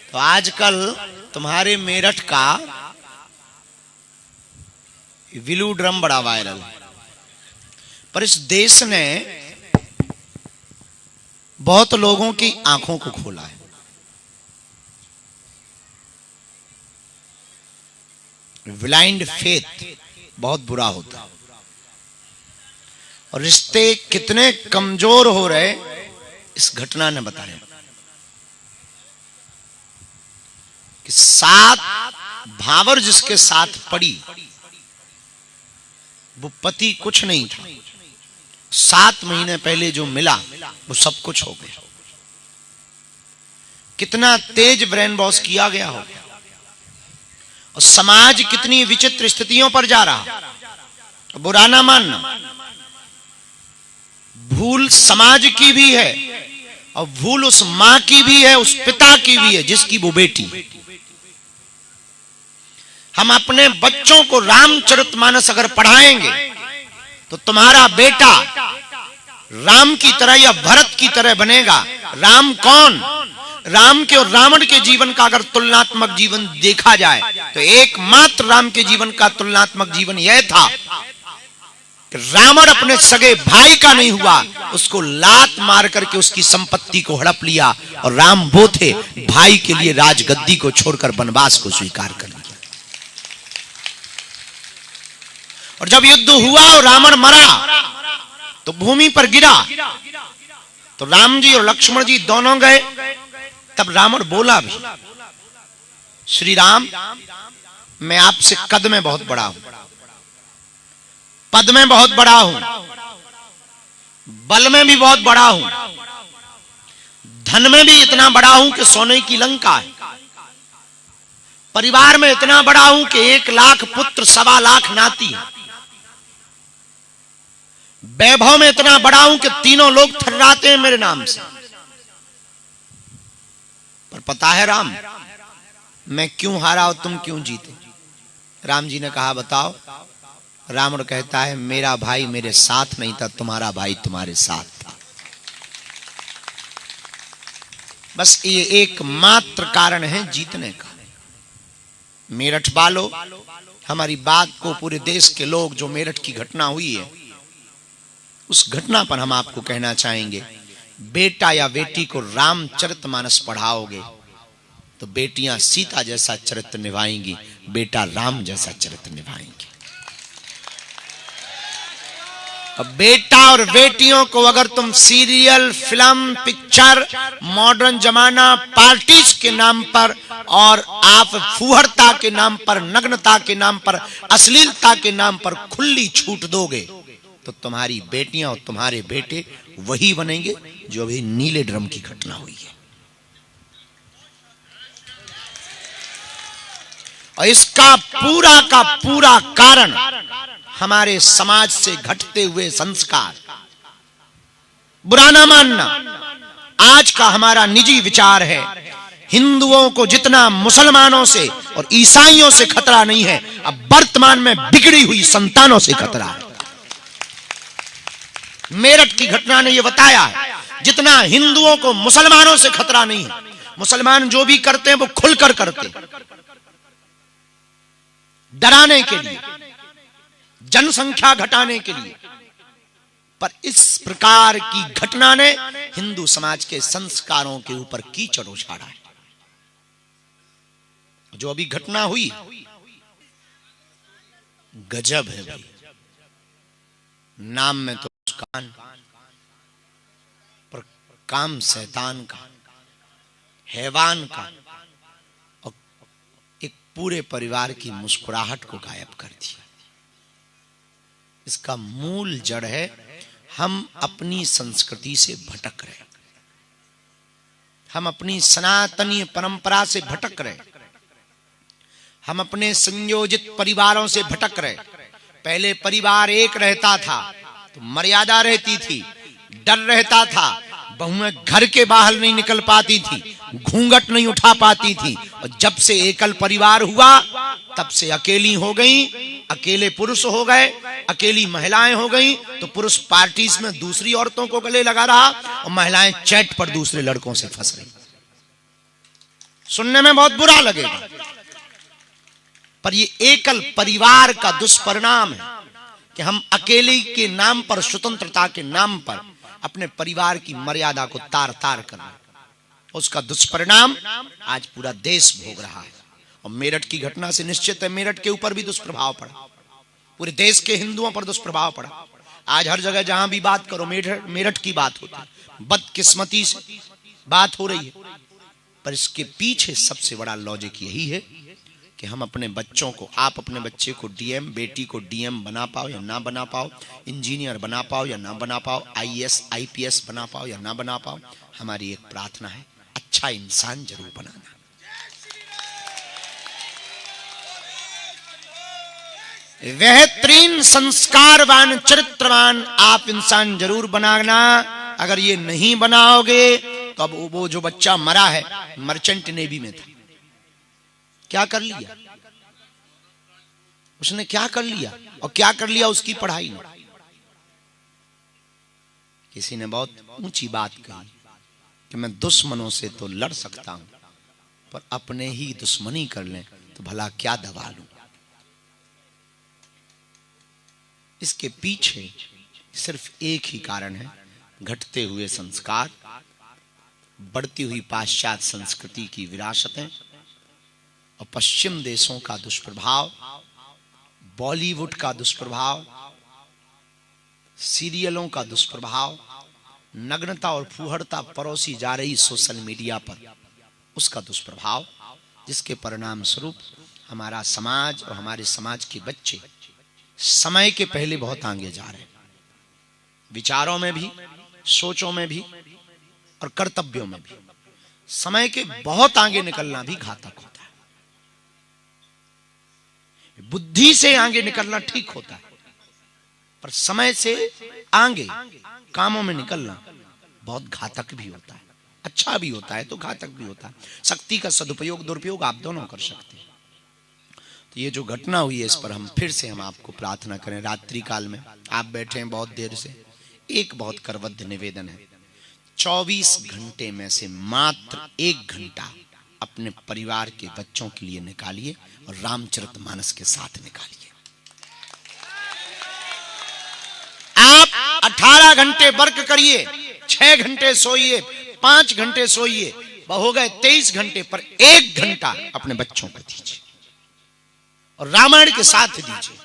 तो आजकल तुम्हारे मेरठ का विलू ड्रम बड़ा वायरल है, पर इस देश ने बहुत लोगों की आंखों को खोला है। ब्लाइंड फेथ बहुत बुरा होता है और रिश्ते कितने कमजोर हो रहे इस घटना ने बताया कि 7 भावर जिसके साथ पड़ी वो पति कुछ नहीं था, 7 महीने पहले जो मिला वो सब कुछ हो गया। कितना तेज ब्रेन वॉश किया गया होगा और समाज कितनी विचित्र स्थितियों पर जा रहा। बुरा ना मानना, भूल समाज की भी है और भूल उस मां की भी है, उस पिता की भी है जिसकी वो बेटी। हम अपने बच्चों को रामचरितमानस अगर पढ़ाएंगे तो तुम्हारा बेटा राम की तरह या भरत की तरह बनेगा। राम कौन? राम के और रावण के जीवन का अगर तुलनात्मक जीवन देखा जाए तो एकमात्र राम के जीवन का तुलनात्मक जीवन यह था कि रावण अपने सगे भाई का नहीं हुआ, उसको लात मार करके उसकी संपत्ति को हड़प लिया, और राम वो थे भाई के लिए राजगद्दी को छोड़कर वनवास को स्वीकार कर लिया। और जब युद्ध हुआ और रावण मरा तो भूमि पर गिरा तो राम जी और लक्ष्मण जी दोनों गए। तब रावण बोला भी, श्री राम मैं आपसे कद में बहुत बड़ा हूं, पद में बहुत बड़ा हूं, बल में भी बहुत बड़ा हूं, धन में भी इतना बड़ा हूं कि सोने की लंका है, परिवार में इतना बड़ा हूं कि 1 लाख पुत्र 1.25 लाख नाती है, वैभव में इतना बड़ा हूं कि तीनों लोग थर्राते हैं मेरे नाम से। पर पता है राम मैं क्यों हारा और तुम क्यों जीते? राम जी ने कहा बताओ। रावण कहता है मेरा भाई मेरे साथ नहीं था, तुम्हारा भाई तुम्हारे साथ था। बस ये एकमात्र कारण है जीतने का। मेरठ वालों, हमारी बात को पूरे देश के लोग, जो मेरठ की घटना हुई है उस घटना पर हम आपको कहना चाहेंगे, बेटा या बेटी को रामचरितमानस पढ़ाओगे तो बेटियां सीता जैसा चरित्र निभाएंगी, बेटा राम जैसा चरित्र निभाएंगे। अब बेटा और बेटियों को अगर तुम सीरियल, फिल्म, पिक्चर, मॉडर्न जमाना, पार्टीज के नाम पर और आप फुहरता के नाम पर, नग्नता के नाम पर, अश्लीलता के नाम पर खुली छूट दोगे तो तुम्हारी बेटियां और तुम्हारे बेटे वही बनेंगे जो अभी नीले ड्रम की घटना हुई है। और इसका पूरा का पूरा कारण हमारे समाज से घटते हुए संस्कार। बुरा ना मानना, आज का हमारा निजी विचार है, हिंदुओं को जितना मुसलमानों से और ईसाइयों से खतरा नहीं है, अब वर्तमान में बिगड़ी हुई संतानों से खतरा है। मेरठ की घटना ने यह बताया है, जितना हिंदुओं को मुसलमानों से खतरा नहीं है। मुसलमान जो भी करते हैं वो खुलकर करते हैं, डराने के लिए, जनसंख्या घटाने के लिए। पर इस प्रकार की घटना ने हिंदू समाज के संस्कारों के ऊपर कीचड़ उछाड़ा है। जो अभी घटना हुई गजब है भाई। नाम में तो मुस्कान, पर काम शैतान का, हैवान का, और एक पूरे परिवार की मुस्कुराहट को गायब कर दिया। इसका मूल जड़ है हम अपनी संस्कृति से भटक रहे, हम अपनी सनातनी परंपरा से भटक रहे, हम अपने संयोजित परिवारों से भटक रहे। पहले परिवार एक रहता था तो मर्यादा रहती थी, डर रहता था, बहुएं घर के बाहर नहीं निकल पाती थी, घूंघट नहीं उठा पाती थी। और जब से एकल परिवार हुआ तब से अकेली हो गई, अकेले पुरुष हो गए, अकेली महिलाएं हो गई। तो पुरुष पार्टीज में दूसरी औरतों को गले लगा रहा और महिलाएं चैट पर दूसरे लड़कों से फंस रही। सुनने में बहुत बुरा लगेगा, पर ये एकल परिवार का दुष्परिणाम है कि हम अकेले के नाम पर, स्वतंत्रता के नाम पर अपने परिवार की मर्यादा को तार तार कर रहे हैं। उसका दुष्परिणाम आज पूरा देश भोग रहा है। और मेरठ की घटना से निश्चित है मेरठ के ऊपर भी दुष्प्रभाव पड़ा, पूरे देश के हिंदुओं पर दुष्प्रभाव पड़ा। आज हर जगह जहां भी बात करो मेरठ की बात होती है, बदकिस्मती से बात हो रही है। पर इसके पीछे सबसे बड़ा लॉजिक यही है कि हम अपने बच्चों को, आप अपने बच्चे को डीएम, बेटी को डीएम बना पाओ या ना बना पाओ, इंजीनियर बना पाओ या ना बना पाओ, आईएएस आईपीएस बना पाओ या ना बना पाओ, हमारी एक प्रार्थना है, अच्छा इंसान जरूर बनाना। बेहतरीन संस्कारवान, चरित्रवान आप इंसान जरूर बनाना। अगर ये नहीं बनाओगे तो अब वो जो बच्चा मरा है मर्चेंट नेवी में था, क्या कर लिया उसने, क्या कर लिया, और क्या कर लिया उसकी पढ़ाई ने। किसी ने बहुत ऊंची बात कही कि मैं दुश्मनों से तो लड़ सकता हूं, पर अपने ही दुश्मनी कर लें तो भला क्या दबा लूं। इसके पीछे सिर्फ एक ही कारण है, घटते हुए संस्कार, बढ़ती हुई पाश्चात्य संस्कृति की विरासतें और पश्चिम देशों का दुष्प्रभाव, बॉलीवुड का दुष्प्रभाव, सीरियलों का दुष्प्रभाव, नग्नता और फूहड़ता परोसी जा रही सोशल मीडिया पर, उसका दुष्प्रभाव, जिसके परिणाम स्वरूप हमारा समाज और हमारे समाज के बच्चे समय के पहले बहुत आगे जा रहे हैं, विचारों में भी, सोचों में भी और कर्तव्यों में भी। समय के बहुत आगे निकलना भी घातक होता है। बुद्धि से आगे निकलना ठीक होता है, पर समय से आगे कामों में निकलना बहुत घातक भी होता है। अच्छा भी होता है तो घातक भी होता है। शक्ति का सदुपयोग दुरुपयोग आप दोनों कर सकते हैं। तो ये जो घटना हुई है इस पर हम फिर से आपको प्रार्थना करें। रात्रि काल में आप बैठे हैं बहुत देर से, एक बहुत करबद्ध निवेदन है, 24 घंटे में से मात्र 1 घंटा अपने परिवार के बच्चों के लिए निकालिए और रामचरितमानस के साथ निकालिए। आप 18 घंटे वर्क करिए, 6 घंटे सोइए, 5 घंटे सोइए, हो गए 23 घंटे, पर 1 घंटा अपने बच्चों को दीजिए और रामायण के साथ दीजिए।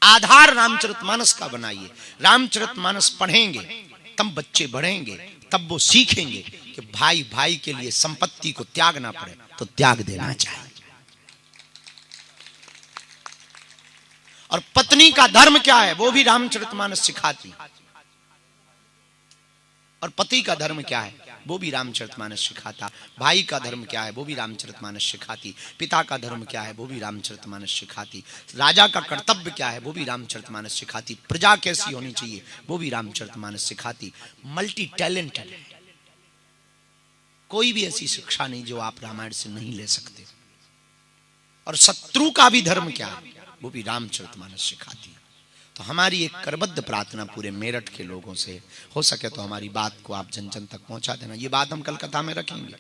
आधार रामचरितमानस का बनाइए। रामचरितमानस पढ़ेंगे तब बच्चे बढ़ेंगे, तब वो सीखेंगे कि भाई भाई के लिए संपत्ति को त्यागना पड़े तो त्याग देना चाहिए। और पत्नी का धर्म क्या है वो भी रामचरितमानस सिखाती, और पति का धर्म क्या है वो भी रामचरितमानस सिखाता, भाई का धर्म क्या है वो भी रामचरितमानस सिखाती, पिता का धर्म क्या है वो भी रामचरितमानस सिखाती, राजा का कर्तव्य क्या है वो भी रामचरितमानस सिखाती, प्रजा कैसी होनी चाहिए वो भी रामचरितमानस सिखाती। मल्टी टैलेंटेड है, कोई भी ऐसी शिक्षा नहीं जो आप रामायण से नहीं ले सकते। और शत्रु का भी धर्म क्या है वो भी रामचरितमानस सिखाती है। तो हमारी एक करबद्ध प्रार्थना पूरे मेरठ के लोगों से, हो सके तो हमारी बात को आप जन जन तक पहुंचा देना। ये बात हम कल कथा में रखेंगे,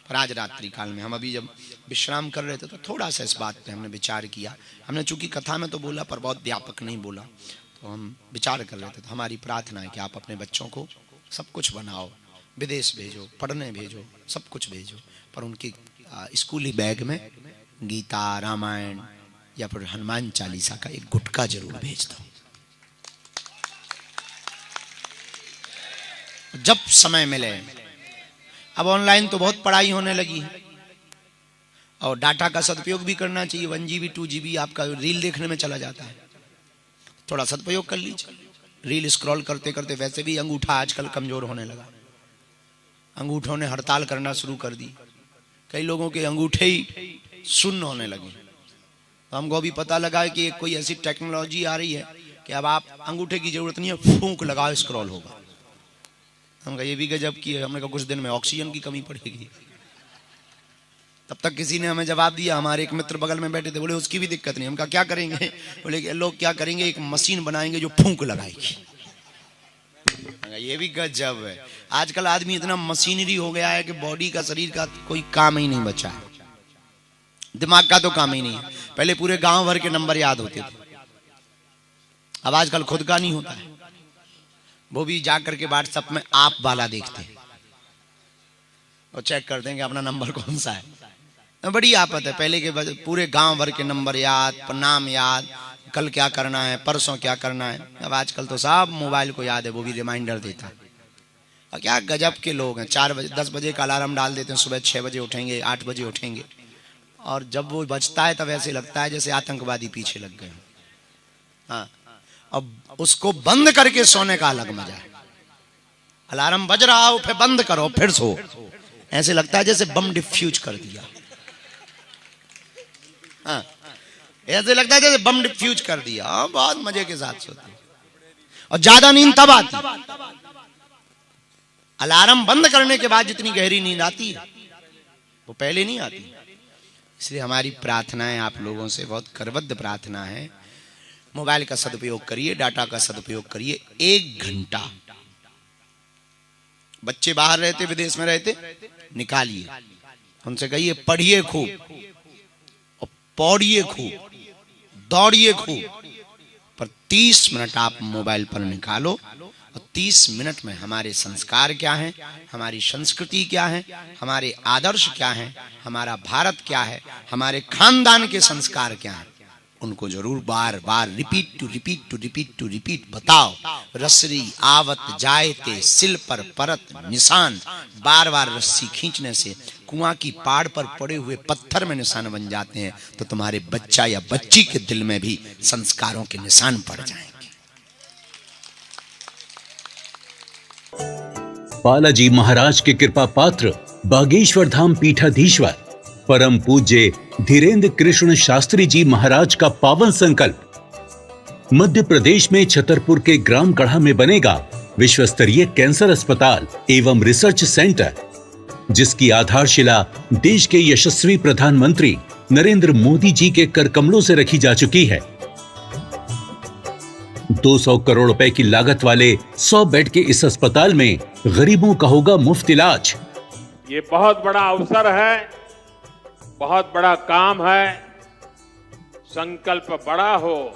पर आज रात्रि काल में हम अभी जब विश्राम कर रहे थे तो थोड़ा सा इस बात पे हमने विचार किया। हमने चूंकि कथा में तो बोला पर बहुत व्यापक नहीं बोला, तो हम विचार कर रहे थे। तो हमारी प्रार्थना है कि आप अपने बच्चों को सब कुछ बनाओ, विदेश भेजो, पढ़ने भेजो, सब कुछ भेजो, पर उनकी स्कूली बैग में गीता, रामायण या फिर हनुमान चालीसा का एक गुटका जरूर भेज दो। जब समय मिले, अब ऑनलाइन तो बहुत पढ़ाई होने लगी है और डाटा का सदुपयोग भी करना चाहिए। 1 GB 2 GB आपका रील देखने में चला जाता है, थोड़ा सदुपयोग कर लीजिए। रील स्क्रॉल करते करते वैसे भी अंगूठा आजकल कमजोर होने लगा, अंगूठों ने हड़ताल करना शुरू कर दी, कई लोगों के अंगूठे ही शून्य होने लगे। तो हमको अभी पता लगा कि कोई ऐसी टेक्नोलॉजी आ रही है कि अब आप अंगूठे की जरूरत नहीं है, फूंक लगाओ स्क्रॉल होगा। हमका ये भी गजब की है, हमने कहा कुछ दिन में ऑक्सीजन की कमी पड़ेगी। तब तक किसी ने हमें जवाब दिया, हमारे एक मित्र बगल में बैठे थे, बोले उसकी भी दिक्कत नहीं। हमका क्या करेंगे? बोले लोग क्या करेंगे, एक मशीन बनाएंगे जो फूंक लगाएगी। ये भी गजब है। आजकल आदमी इतना मशीनरी हो गया है कि बॉडी का, शरीर का कोई काम ही नहीं बचा है, दिमाग का तो काम ही नहीं है। पहले पूरे गांव भर के नंबर याद होते थे, अब आजकल खुद का नहीं होता है, वो भी जाकर के व्हाट्सएप में आप वाला देखते हैं और चेक करते हैं कि अपना नंबर कौन सा है। तो बड़ी आफत है। पहले के पूरे गांव भर के नंबर याद, नाम याद, कल क्या करना है, परसों क्या करना है। अब आजकल तो सब मोबाइल को याद है, वो भी रिमाइंडर देता है। और क्या गजब के लोग हैं, 4 बजे 10 बजे का अलार्म डाल देते हैं, सुबह 6 बजे उठेंगे, 8 बजे उठेंगे, और जब वो बजता है तब ऐसे लगता है जैसे आतंकवादी पीछे लग गए। हाँ, अब उसको बंद करके सोने का अलग मजा है। अलार्म बज रहा हो फिर बंद करो फिर सो, ऐसे लगता है जैसे बम डिफ्यूज कर दिया। हाँ, ऐसे लगता है जैसे बम डिफ्यूज कर दिया। हाँ, बहुत मजे के साथ सोते। और ज्यादा नींद तब आती, अलार्म बंद करने के बाद जितनी गहरी नींद आती है वो पहले नहीं आती। इसलिए हमारी प्रार्थना है आप लोगों से, बहुत करबद्ध प्रार्थना है, मोबाइल का सदुपयोग करिए, डाटा का सदुपयोग करिए। 1 घंटा, बच्चे बाहर रहते, विदेश में रहते, निकालिए, उनसे कहिए पढ़िए खूब और पौड़िए खूब, दौड़िए खूब, पर 30 मिनट आप मोबाइल पर निकालो। और 30 मिनट में हमारे संस्कार क्या हैं, हमारी संस्कृति क्या है, हमारे आदर्श क्या हैं, हमारा भारत क्या है, हमारे खानदान के संस्कार क्या हैं, उनको जरूर बार बार रिपीट टू रिपीट बताओ। रसरी आवत जायते सिल पर परत निशान, बार बार रस्सी खींचने से कुआं की पाड़ पर पड़े हुए पत्थर में निशान बन जाते हैं, तो तुम्हारे बच्चा या बच्ची के दिल में भी संस्कारों के निशान पड़ जाएंगे। बालाजी महाराज के कृपा पात्र बागेश्वर धाम पीठाधीश्वर परम पूज्य धीरेन्द्र कृष्ण शास्त्री जी महाराज का पावन संकल्प। मध्य प्रदेश में छतरपुर के ग्राम गढ़ा में बनेगा विश्व स्तरीय कैंसर अस्पताल एवं रिसर्च सेंटर, जिसकी आधारशिला देश के यशस्वी प्रधानमंत्री नरेंद्र मोदी जी के कर कमलों से रखी जा चुकी है। 200 करोड़ रुपए की लागत वाले 100 बेड के इस अस्पताल में गरीबों का होगा मुफ्त इलाज। ये बहुत बड़ा अवसर है, बहुत बड़ा काम है। संकल्प बड़ा हो,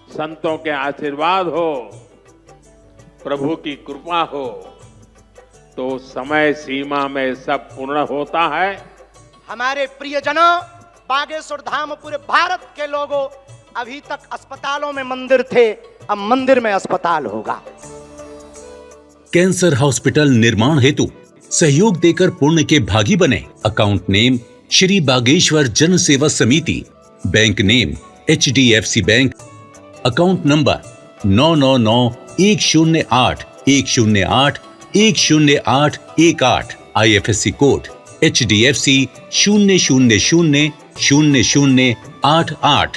संतों के आशीर्वाद हो, प्रभु की कृपा हो, तो समय सीमा में सब पूर्ण होता है। हमारे प्रियजनों, बागेश्वर धाम पूरे भारत के लोगों, अभी तक अस्पतालों में मंदिर थे, अब मंदिर में अस्पताल होगा। कैंसर हॉस्पिटल निर्माण हेतु सहयोग देकर पुण्य के भागी बने। अकाउंट नेम श्री बागेश्वर जन सेवा समिति, bank name HDFC bank, account number 999108108108, IFSC code HDFC 0000088।